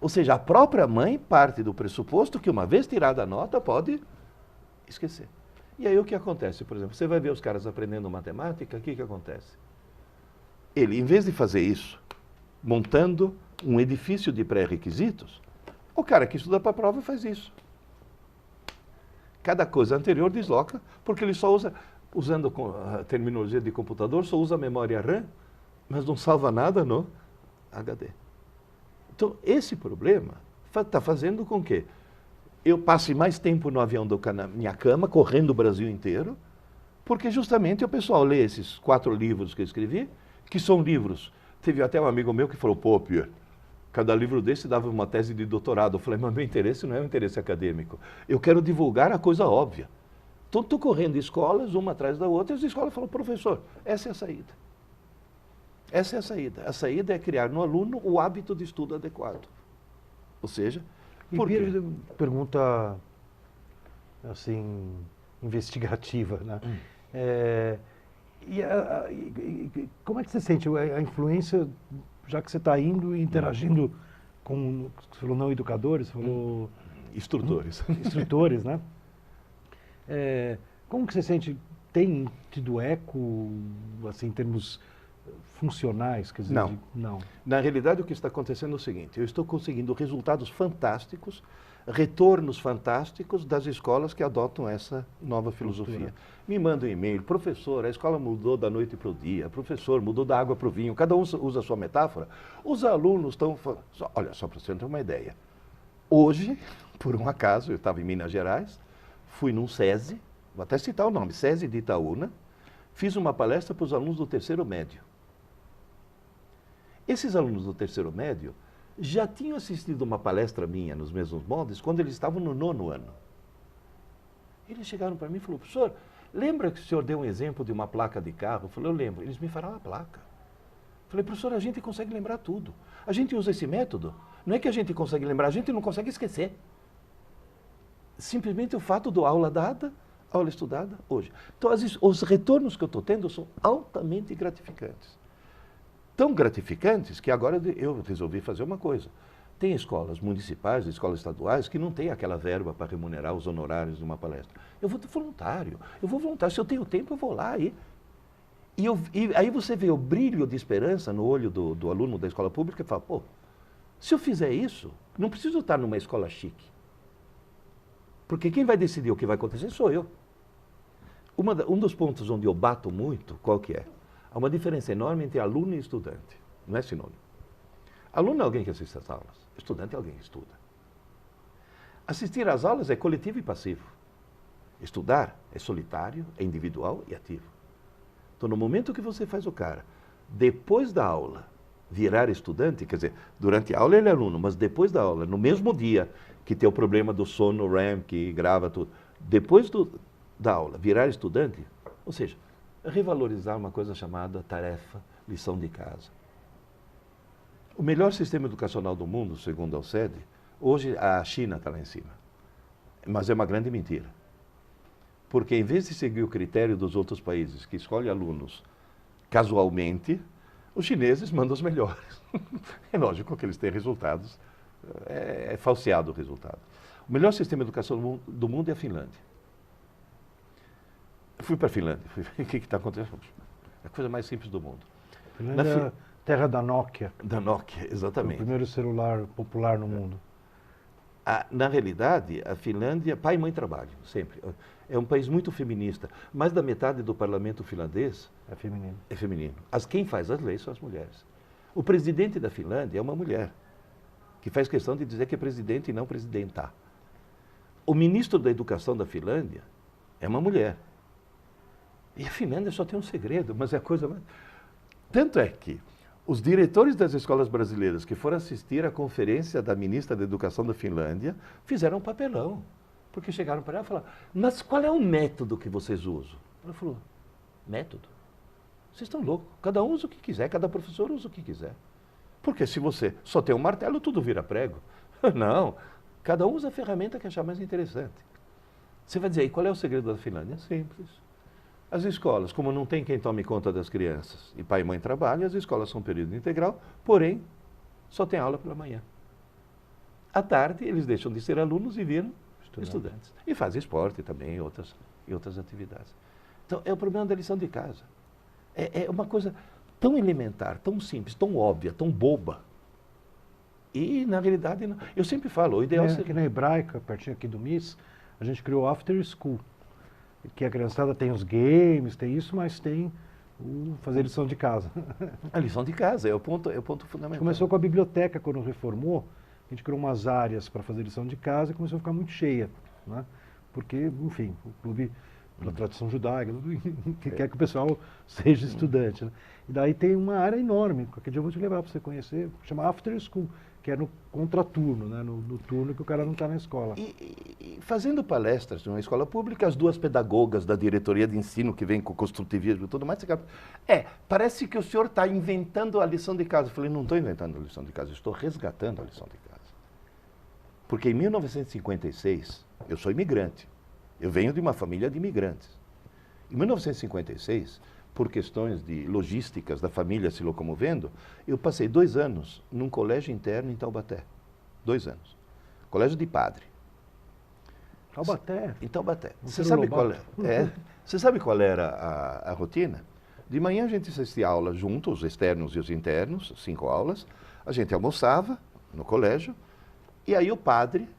Ou seja, a própria mãe parte do pressuposto que uma vez tirada a nota pode esquecer. E aí o que acontece? Por exemplo, você vai ver os caras aprendendo matemática, o que acontece? Ele, em vez de fazer isso, montando um edifício de pré-requisitos, o cara que estuda para a prova faz isso. Cada coisa anterior desloca, porque ele só usa, usando a terminologia de computador, só usa a memória RAM, mas não salva nada no HD. Então, esse problema está fazendo com que eu passe mais tempo no avião do que na minha cama, correndo o Brasil inteiro, porque justamente o pessoal lê esses 4 livros que eu escrevi, que são livros. Teve até um amigo meu que falou, pô, Pierre, cada livro desse dava uma tese de doutorado. Eu falei, mas meu interesse não é um interesse acadêmico. Eu quero divulgar a coisa óbvia. Então, estou correndo escolas, uma atrás da outra, e as escolas falam, professor, essa é a saída. Essa é a saída. A saída é criar no aluno o hábito de estudo adequado. Ou seja, por quê? Pergunta, assim, investigativa, né? Como é que você sente a influência, já que você está indo e interagindo com, você falou não educadores, você falou... Instrutores, né? Como que você sente, tem tido eco, assim, em termos funcionais? Quer dizer, não. Na realidade, o que está acontecendo é o seguinte, eu estou conseguindo resultados fantásticos, retornos fantásticos das escolas que adotam essa nova filosofia. Me mandam um e-mail, professor, a escola mudou da noite para o dia, professor, mudou da água para o vinho, cada um usa a sua metáfora. Os alunos estão... Olha, só para você ter uma ideia. Hoje, por um acaso, eu estava em Minas Gerais, fui num SESI, vou até citar o nome, SESI de Itaúna, fiz uma palestra para os alunos do terceiro médio. Esses alunos do terceiro médio já tinham assistido uma palestra minha nos mesmos moldes quando eles estavam no 9º ano. Eles chegaram para mim e falaram, professor, lembra que o senhor deu um exemplo de uma placa de carro? Eu falei, eu lembro. Eles me falaram a placa. Eu falei, professor, a gente consegue lembrar tudo. A gente usa esse método. Não é que a gente consegue lembrar, a gente não consegue esquecer. Simplesmente o fato da aula dada, aula estudada, hoje. Então, os retornos que eu estou tendo são altamente gratificantes. Tão gratificantes que agora eu resolvi fazer uma coisa. Tem escolas municipais, escolas estaduais, que não têm aquela verba para remunerar os honorários de uma palestra. Eu vou voluntário. Se eu tenho tempo, eu vou lá. E aí você vê o brilho de esperança no olho do aluno da escola pública e fala, pô, se eu fizer isso, não preciso estar numa escola chique. Porque quem vai decidir o que vai acontecer sou eu. Um dos pontos onde eu bato muito, qual que é? Há uma diferença enorme entre aluno e estudante. Não é sinônimo. Aluno é alguém que assiste às aulas. Estudante é alguém que estuda. Assistir às aulas é coletivo e passivo. Estudar é solitário, é individual e ativo. Então, no momento que você faz o cara, depois da aula, virar estudante, quer dizer, durante a aula ele é aluno, mas depois da aula, no mesmo dia que tem o problema do sono REM, que grava tudo, depois da aula, virar estudante, ou seja, revalorizar uma coisa chamada tarefa, lição de casa. O melhor sistema educacional do mundo, segundo a OCDE, hoje a China está lá em cima. Mas é uma grande mentira. Porque em vez de seguir o critério dos outros países, que escolhem alunos casualmente, os chineses mandam os melhores. É lógico que eles têm resultados, é falseado o resultado. O melhor sistema educacional do mundo é a Finlândia. Eu fui para a Finlândia, o que está acontecendo? É a coisa mais simples do mundo. Finlândia, terra da Nokia. Da Nokia, exatamente. O primeiro celular popular no mundo. Na realidade, a Finlândia, pai e mãe trabalham, sempre. É um país muito feminista. Mais da metade do parlamento finlandês é feminino. É feminino. Quem faz as leis são as mulheres. O presidente da Finlândia é uma mulher, que faz questão de dizer que é presidente e não presidenta. O ministro da Educação da Finlândia é uma mulher. E a Finlândia só tem um segredo, mas é a coisa mais... Tanto é que os diretores das escolas brasileiras que foram assistir à conferência da ministra da Educação da Finlândia fizeram um papelão. Porque chegaram para ela e falaram, mas qual é o método que vocês usam? Ela falou, método? Vocês estão loucos. Cada um usa o que quiser, cada professor usa o que quiser. Porque se você só tem um martelo, tudo vira prego. Não, cada um usa a ferramenta que achar mais interessante. Você vai dizer, e qual é o segredo da Finlândia? Simples. As escolas, como não tem quem tome conta das crianças, e pai e mãe trabalham, as escolas são período integral, porém, só tem aula pela manhã. À tarde, eles deixam de ser alunos e viram estudantes. E fazem esporte também e outras atividades. Então, é o problema da lição de casa. É uma coisa tão elementar, tão simples, tão óbvia, tão boba. E, na realidade, não. Eu sempre falo, o ideal seria... Aqui na Hebraica, pertinho aqui do MIS, a gente criou After School, que a criançada tem os games, tem isso, mas tem o fazer lição de casa. A lição de casa é o ponto fundamental. Começou com a biblioteca, quando reformou, a gente criou umas áreas para fazer lição de casa e começou a ficar muito cheia, né? Porque, enfim, o clube, pela tradição judaica, que quer que o pessoal seja estudante, né? E daí tem uma área enorme, qualquer dia eu vou te levar para você conhecer, chama After School, que é no contraturno, né? No turno que o cara não está na escola. E fazendo palestras numa escola pública, as duas pedagogas da diretoria de ensino que vem com o construtivismo e tudo mais, parece que o senhor está inventando a lição de casa. Eu falei, não estou inventando a lição de casa, estou resgatando a lição de casa. Porque em 1956, eu sou imigrante, eu venho de uma família de imigrantes. Em 1956, por questões de logísticas da família se locomovendo, eu passei 2 anos num colégio interno em Taubaté. 2 anos. Colégio de padre. Taubaté? Em Taubaté. Você sabe qual era a rotina? De manhã a gente assistia aula junto, os externos e os internos, 5 aulas. A gente almoçava no colégio e aí o padre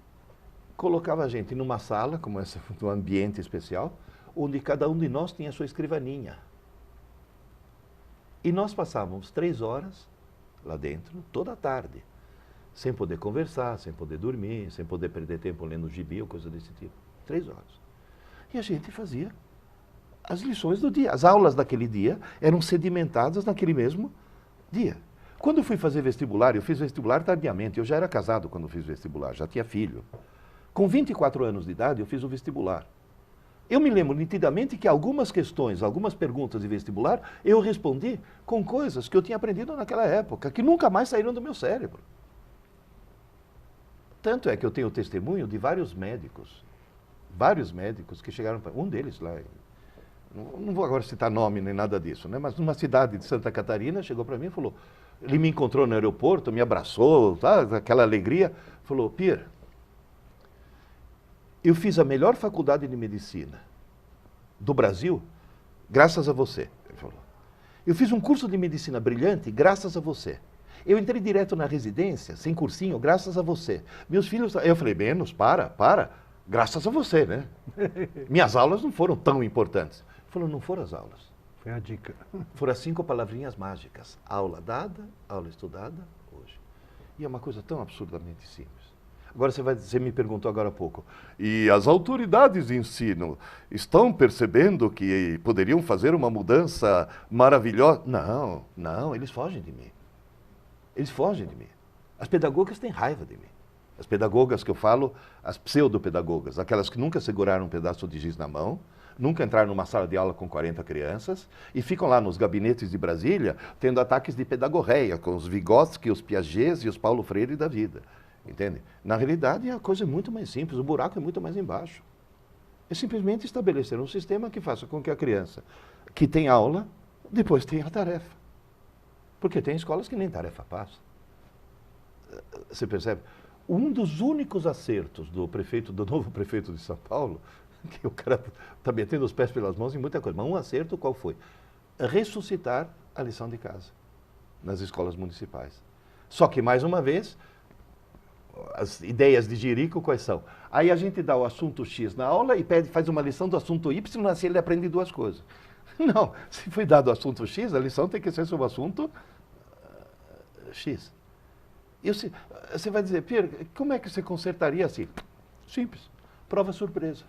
colocava a gente numa sala, como essa, num ambiente especial, onde cada um de nós tinha a sua escrivaninha. E nós passávamos 3 horas lá dentro, toda a tarde, sem poder conversar, sem poder dormir, sem poder perder tempo lendo gibi ou coisa desse tipo. 3 horas. E a gente fazia as lições do dia. As aulas daquele dia eram sedimentadas naquele mesmo dia. Quando eu fui fazer vestibular, eu fiz vestibular tardiamente. Eu já era casado quando fiz vestibular, já tinha filho. Com 24 anos de idade, eu fiz o vestibular. Eu me lembro nitidamente que algumas questões, algumas perguntas de vestibular, eu respondi com coisas que eu tinha aprendido naquela época, que nunca mais saíram do meu cérebro. Tanto é que eu tenho o testemunho de vários médicos que chegaram para... Um deles lá, não vou agora citar nome nem nada disso, né? Mas numa cidade de Santa Catarina, chegou para mim e falou, ele me encontrou no aeroporto, me abraçou, tá? Aquela alegria, falou, Pierre, eu fiz a melhor faculdade de medicina do Brasil graças a você, ele falou. Eu fiz um curso de medicina brilhante graças a você. Eu entrei direto na residência, sem cursinho, graças a você. Meus filhos... Eu falei, menos, para. Graças a você, né? Minhas aulas não foram tão importantes. Ele falou, não foram as aulas. Foi a dica. Foram as 5 palavrinhas mágicas. Aula dada, aula estudada, hoje. E é uma coisa tão absurdamente simples. Agora você me perguntou agora há pouco, e as autoridades de ensino estão percebendo que poderiam fazer uma mudança maravilhosa? Não, eles fogem de mim. Eles fogem de mim. As pedagogas têm raiva de mim. As pedagogas que eu falo, as pseudopedagogas, aquelas que nunca seguraram um pedaço de giz na mão, nunca entraram numa sala de aula com 40 crianças e ficam lá nos gabinetes de Brasília tendo ataques de pedagorreia com os Vygotsky, os Piagets e os Paulo Freire da vida. Entende? Na realidade, a coisa é muito mais simples, o buraco é muito mais embaixo. É simplesmente estabelecer um sistema que faça com que a criança que tem aula, depois tenha a tarefa. Porque tem escolas que nem tarefa passa. Você percebe? Um dos únicos acertos do novo prefeito de São Paulo, que o cara está metendo os pés pelas mãos em muita coisa, mas um acerto qual foi? Ressuscitar a lição de casa nas escolas municipais. Só que, mais uma vez, as ideias de Jerico quais são? Aí a gente dá o assunto X na aula e faz uma lição do assunto Y, assim ele aprende 2 coisas. Não, se foi dado o assunto X, a lição tem que ser sobre o assunto X. E você vai dizer, Pierre, como é que você consertaria assim? Simples. Prova surpresa.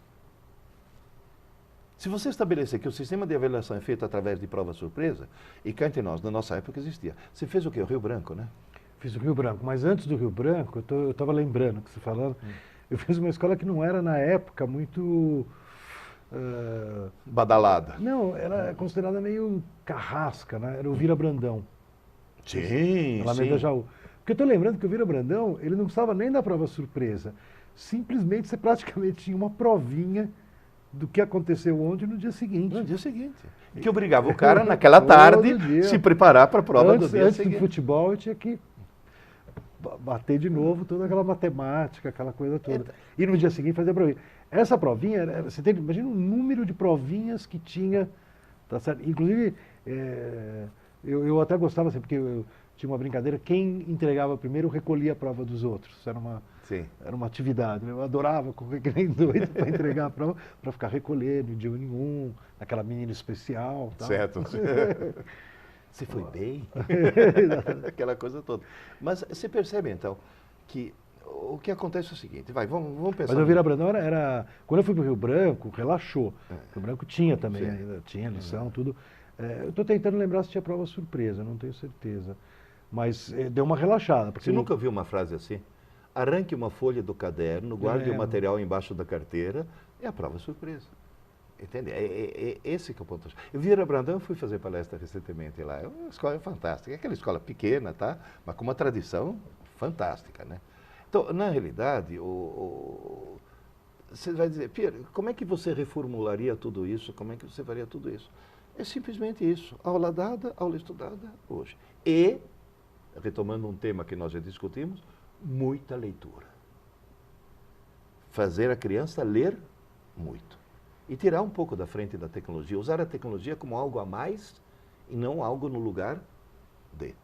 Se você estabelecer que o sistema de avaliação é feito através de prova surpresa, e cá entre nós, na nossa época existia. Você fez o quê? O Rio Branco, né? Fiz o Rio Branco, mas antes do Rio Branco, eu estava lembrando que você falando, eu fiz uma escola que não era na época muito... Badalada. Não, era considerada meio carrasca, né? Era o Vira Brandão. Sim, Alameda Jaú. Porque eu estou lembrando que o Vira Brandão, ele não precisava nem da prova surpresa. Simplesmente você praticamente tinha uma provinha do que aconteceu ontem no dia seguinte. No dia seguinte. Que obrigava o cara, naquela tarde, se preparar para a prova do dia antes seguinte. do futebol, eu tinha que bater de novo toda aquela matemática, aquela coisa toda. E no dia seguinte fazer a provinha. Essa provinha, você tem, imagina o número de provinhas que tinha, tá certo? Inclusive, eu até gostava assim, porque eu tinha uma brincadeira, quem entregava primeiro recolhia a prova dos outros. Era uma atividade. Eu adorava correr que nem doido para entregar a prova, para ficar recolhendo de um em um, naquela menina especial. Tal. Certo. Você foi bem? Aquela coisa toda. Mas você percebe, então, que o que acontece é o seguinte, vamos pensar... Mas o Vira Brandão era... Quando eu fui para o Rio Branco, relaxou. O Rio Branco tinha também, ainda tinha lição, tudo. Eu estou tentando lembrar se tinha prova surpresa, não tenho certeza. Mas deu uma relaxada. Porque você nunca ouviu uma frase assim? Arranque uma folha do caderno, guarde o material embaixo da carteira, é a prova surpresa. Entende? Esse que é o ponto. Eu Vira Brandão, eu fui fazer palestra recentemente lá. É uma escola fantástica. É aquela escola pequena, tá? Mas com uma tradição fantástica, né? Então, na realidade, você vai dizer, Pierre, como é que você reformularia tudo isso? Como é que você faria tudo isso? É simplesmente isso. Aula dada, aula estudada hoje. E, retomando um tema que nós já discutimos, muita leitura. Fazer a criança ler muito. E tirar um pouco da frente da tecnologia. Usar a tecnologia como algo a mais e não algo no lugar de.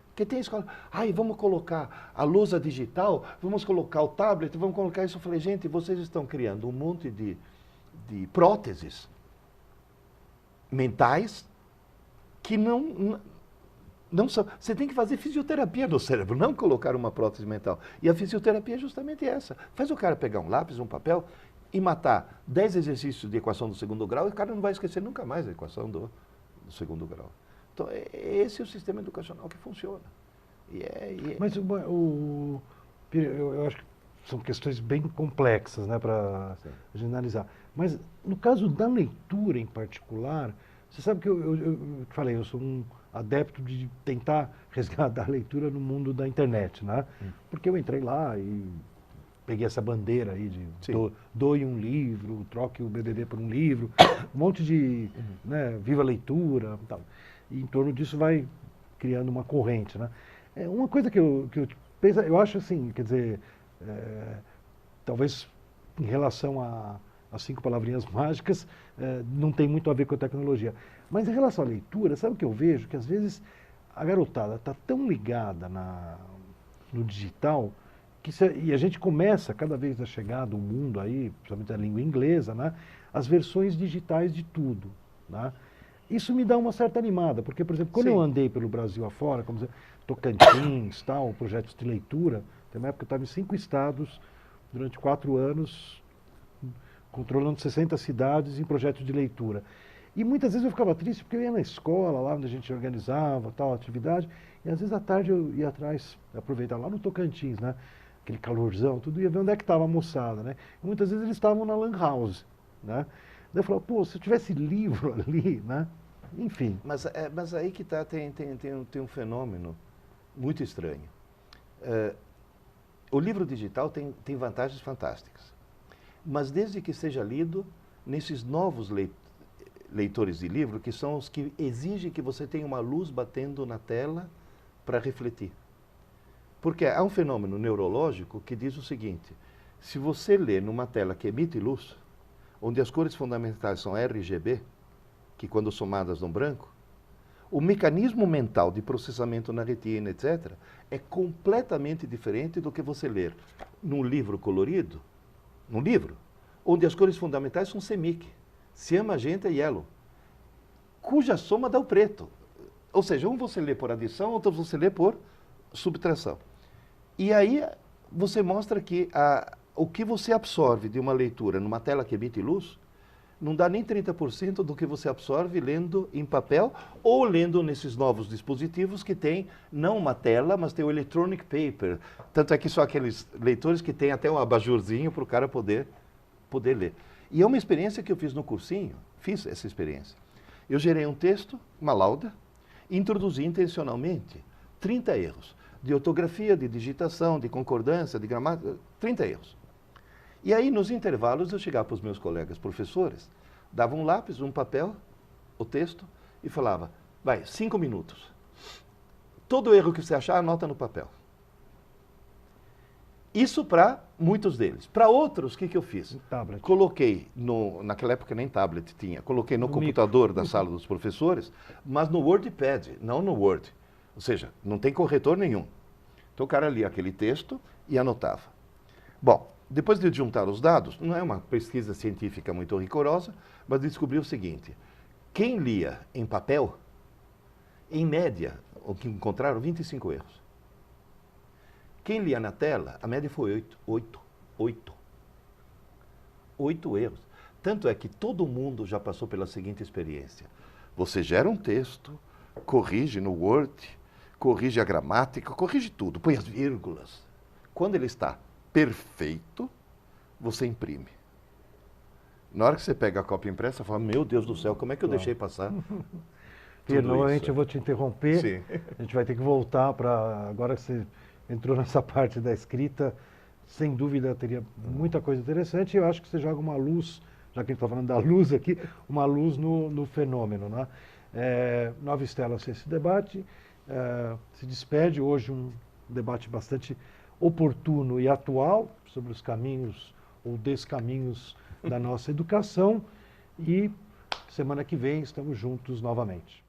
Porque tem escola, vamos colocar a lousa digital, vamos colocar o tablet, vamos colocar isso. Eu falei, gente, vocês estão criando um monte de próteses mentais que não são. Você tem que fazer fisioterapia no cérebro, não colocar uma prótese mental. E a fisioterapia é justamente essa. Faz o cara pegar um lápis, um papel e matar 10 exercícios de equação do segundo grau e o cara não vai esquecer nunca mais a equação do segundo grau. Então, esse é o sistema educacional que funciona. Mas eu acho que são questões bem complexas, né, para a gente analisar. Mas no caso da leitura em particular, você sabe que eu te falei, eu sou um adepto de tentar resgatar a leitura no mundo da internet, né? Porque eu entrei lá e peguei essa bandeira aí de doe um livro, troque o BBB por um livro, um monte de, né, viva a leitura e tal. E em torno disso vai criando uma corrente, né? Uma coisa que eu penso, eu acho assim, quer dizer, talvez em relação às 5 palavrinhas mágicas, não tem muito a ver com a tecnologia. Mas em relação à leitura, sabe o que eu vejo? Que às vezes a garotada está tão ligada no digital, e a gente começa cada vez a chegar do mundo aí, principalmente a língua inglesa, né? As versões digitais de tudo, né? Isso me dá uma certa animada, porque, por exemplo, quando eu andei pelo Brasil afora, como Tocantins, tal, projetos de leitura, tem uma época que eu estava em 5 estados, durante 4 anos, controlando 60 cidades em projetos de leitura. E muitas vezes eu ficava triste, porque eu ia na escola, lá onde a gente organizava tal atividade, e às vezes à tarde eu ia atrás, aproveitar lá no Tocantins, né? Aquele calorzão, tudo, ia ver onde é que estava a moçada, né? E muitas vezes eles estavam na Lan House, né? Daí eu falava, pô, se eu tivesse livro ali, né? Enfim. Mas aí que tá, tem um fenômeno muito estranho. O livro digital tem vantagens fantásticas. Mas desde que seja lido nesses novos leitores de livro, que são os que exigem que você tenha uma luz batendo na tela para refletir. Porque há um fenômeno neurológico que diz o seguinte, se você lê numa tela que emite luz, onde as cores fundamentais são RGB, que quando somadas dão branco, o mecanismo mental de processamento na retina, etc., é completamente diferente do que você ler num livro colorido, onde as cores fundamentais são CMYK, cian, magenta e yellow, cuja soma dá o preto. Ou seja, um você lê por adição, outro você lê por subtração. E aí você mostra que o que você absorve de uma leitura numa tela que emite luz, não dá nem 30% do que você absorve lendo em papel ou lendo nesses novos dispositivos que tem não uma tela, mas tem o electronic paper. Tanto é que são aqueles leitores que tem até um abajurzinho para o cara poder ler. E é uma experiência que eu fiz no cursinho, fiz essa experiência. Eu gerei um texto, uma lauda, e introduzi intencionalmente 30 erros de ortografia, de digitação, de concordância, de gramática, 30 erros. E aí, nos intervalos, eu chegava para os meus colegas professores, dava um lápis, um papel, o texto, e falava, vai, 5 minutos. Todo erro que você achar, anota no papel. Isso para muitos deles. Para outros, o que eu fiz? Tablet. Coloquei, naquela época nem tablet tinha, coloquei no computador da sala dos professores, mas no WordPad, não no Word. Ou seja, não tem corretor nenhum. Então o cara lia aquele texto e anotava. Bom, depois de juntar os dados, não é uma pesquisa científica muito rigorosa, mas descobri o seguinte, quem lia em papel, em média, o que encontraram 25 erros. Quem lia na tela, a média foi 8 erros. Tanto é que todo mundo já passou pela seguinte experiência. Você gera um texto, corrige no Word, corrige a gramática, corrige tudo, põe as vírgulas. Quando ele está perfeito, você imprime. Na hora que você pega a cópia impressa, fala, meu Deus do céu, como é que eu deixei passar? Pedro, novamente eu vou te interromper. Sim. A gente vai ter que voltar para... Agora que você entrou nessa parte da escrita, sem dúvida teria muita coisa interessante. Eu acho que você joga uma luz, já que a gente está falando da luz aqui, uma luz no fenômeno, né? Nova Estela, esse debate se despede hoje, um debate bastante oportuno e atual sobre os caminhos ou descaminhos da nossa educação, e semana que vem estamos juntos novamente.